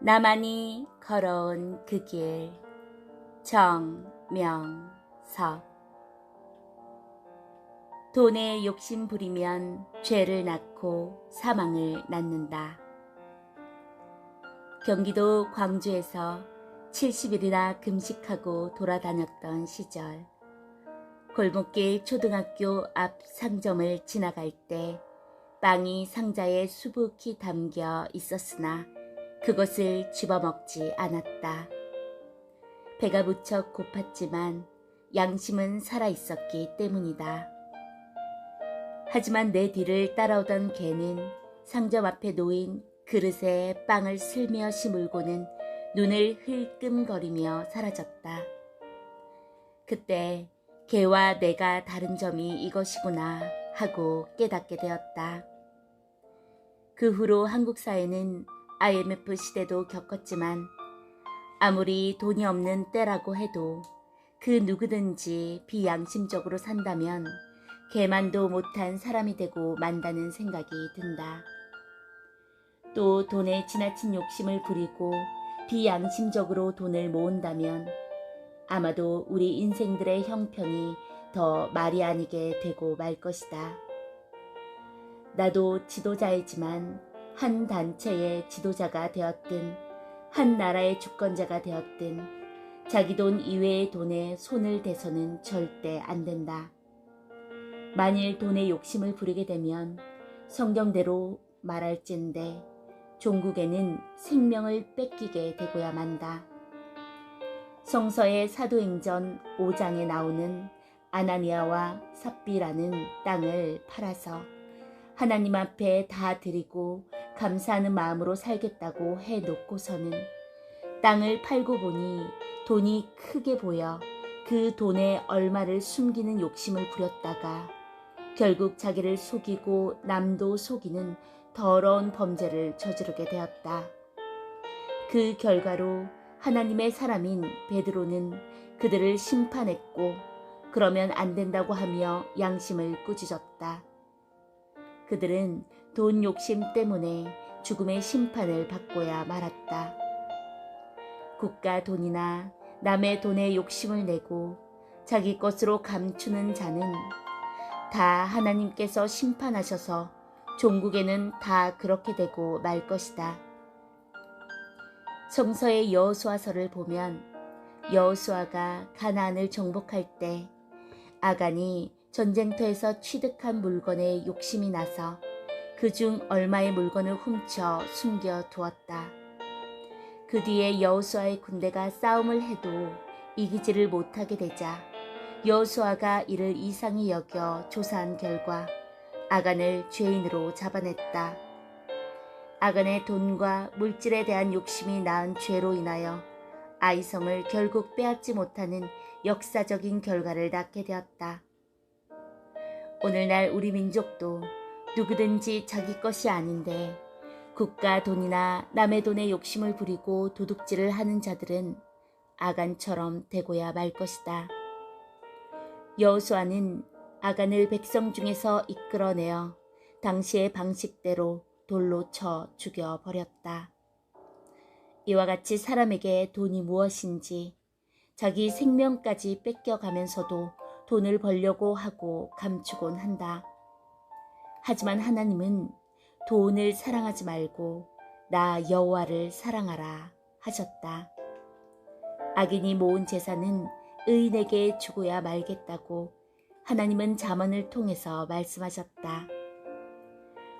나만이 걸어온 그 길. 정명섭. 돈에 욕심 부리면 죄를 낳고 사망을 낳는다. 경기도 광주에서 70일이나 금식하고 돌아다녔던 시절, 골목길 초등학교 앞 상점을 지나갈 때 빵이 상자에 수북히 담겨 있었으나 그것을 집어먹지 않았다. 배가 무척 고팠지만 양심은 살아있었기 때문이다. 하지만 내 뒤를 따라오던 개는 상점 앞에 놓인 그릇에 빵을 슬며시 물고는 눈을 흘끔거리며 사라졌다. 그때 개와 내가 다른 점이 이것이구나 하고 깨닫게 되었다. 그 후로 한국 사회는 IMF 시대도 겪었지만 아무리 돈이 없는 때라고 해도 그 누구든지 비양심적으로 산다면 개만도 못한 사람이 되고 만다는 생각이 든다. 또 돈에 지나친 욕심을 부리고 비양심적으로 돈을 모은다면 아마도 우리 인생들의 형편이 더 말이 아니게 되고 말 것이다. 나도 지도자이지만 한 단체의 지도자가 되었든 한 나라의 주권자가 되었든 자기 돈 이외의 돈에 손을 대서는 절대 안 된다. 만일 돈에 욕심을 부리게 되면 성경대로 말할진대 종국에는 생명을 뺏기게 되고야 만다. 성서의 사도행전 5장에 나오는 아나니아와 삽비라는 땅을 팔아서 하나님 앞에 다 드리고 감사하는 마음으로 살겠다고 해놓고서는 땅을 팔고 보니 돈이 크게 보여 그 돈에 얼마를 숨기는 욕심을 부렸다가 결국 자기를 속이고 남도 속이는 더러운 범죄를 저지르게 되었다. 그 결과로 하나님의 사람인 베드로는 그들을 심판했고 그러면 안 된다고 하며 양심을 꾸짖었다. 그들은 돈 욕심 때문에 죽음의 심판을 받고야 말았다. 국가 돈이나 남의 돈에 욕심을 내고 자기 것으로 감추는 자는 다 하나님께서 심판하셔서 종국에는 다 그렇게 되고 말 것이다. 성서의 여호수아서를 보면 여호수아가 가나안을 정복할 때 아간이 전쟁터에서 취득한 물건에 욕심이 나서 그중 얼마의 물건을 훔쳐 숨겨두었다. 그 뒤에 여호수아의 군대가 싸움을 해도 이기지를 못하게 되자 여호수아가 이를 이상히 여겨 조사한 결과 아간을 죄인으로 잡아냈다. 아간의 돈과 물질에 대한 욕심이 낳은 죄로 인하여 아이성을 결국 빼앗지 못하는 역사적인 결과를 낳게 되었다. 오늘날 우리 민족도 누구든지 자기 것이 아닌데 국가 돈이나 남의 돈에 욕심을 부리고 도둑질을 하는 자들은 아간처럼 되고야 말 것이다. 여호수아는 아간을 백성 중에서 이끌어내어 당시의 방식대로 돌로 쳐 죽여버렸다. 이와 같이 사람에게 돈이 무엇인지 자기 생명까지 뺏겨가면서도 돈을 벌려고 하고 감추곤 한다. 하지만 하나님은 돈을 사랑하지 말고 나 여호와를 사랑하라 하셨다. 악인이 모은 재산은 의인에게 주고야 말겠다고 하나님은 잠언을 통해서 말씀하셨다.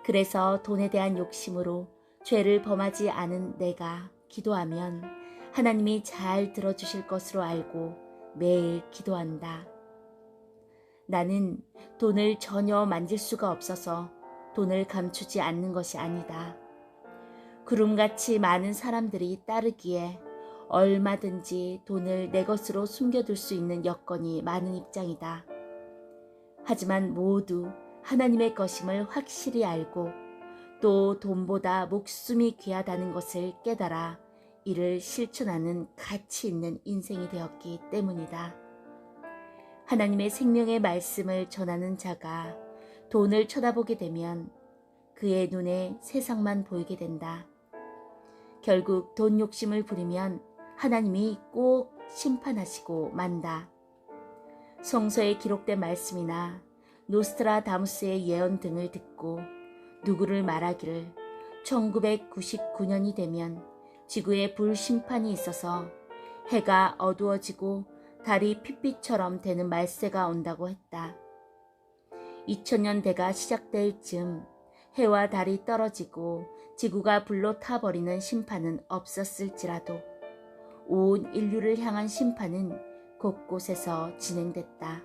그래서 돈에 대한 욕심으로 죄를 범하지 않은 내가 기도하면 하나님이 잘 들어주실 것으로 알고 매일 기도한다. 나는 돈을 전혀 만질 수가 없어서 돈을 감추지 않는 것이 아니다. 구름같이 많은 사람들이 따르기에 얼마든지 돈을 내 것으로 숨겨둘 수 있는 여건이 많은 입장이다. 하지만 모두 하나님의 것임을 확실히 알고 또 돈보다 목숨이 귀하다는 것을 깨달아 이를 실천하는 가치 있는 인생이 되었기 때문이다. 하나님의 생명의 말씀을 전하는 자가 돈을 쳐다보게 되면 그의 눈에 세상만 보이게 된다. 결국 돈 욕심을 부리면 하나님이 꼭 심판하시고 만다. 성서에 기록된 말씀이나 노스트라다무스의 예언 등을 듣고 누구를 말하기를 1999년이 되면 지구에 불심판이 있어서 해가 어두워지고 달이 핏빛처럼 되는 말세가 온다고 했다. 2000년대가 시작될 즈음 해와 달이 떨어지고 지구가 불로 타버리는 심판은 없었을지라도 온 인류를 향한 심판은 곳곳에서 진행됐다.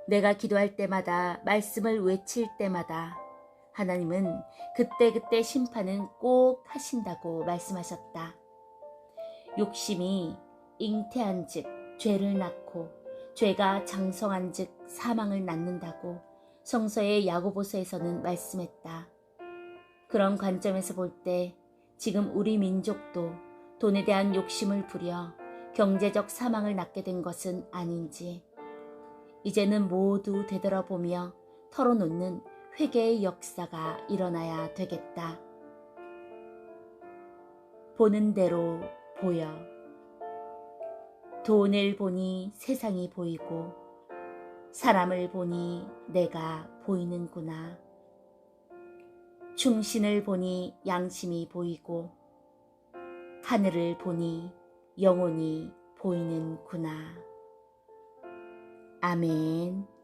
내가 기도할 때마다 말씀을 외칠 때마다 하나님은 그때그때 심판은 꼭 하신다고 말씀하셨다. 욕심이 잉태한 즉 죄를 낳고 죄가 장성한 즉 사망을 낳는다고 성서의 야고보서에서는 말씀했다. 그런 관점에서 볼 때 지금 우리 민족도 돈에 대한 욕심을 부려 경제적 사망을 낳게 된 것은 아닌지 이제는 모두 되돌아보며 털어놓는 회개의 역사가 일어나야 되겠다. 보는 대로 보여. 돈을 보니 세상이 보이고 사람을 보니 내가 보이는구나. 충신을 보니 양심이 보이고 하늘을 보니 영혼이 보이는구나. 아멘.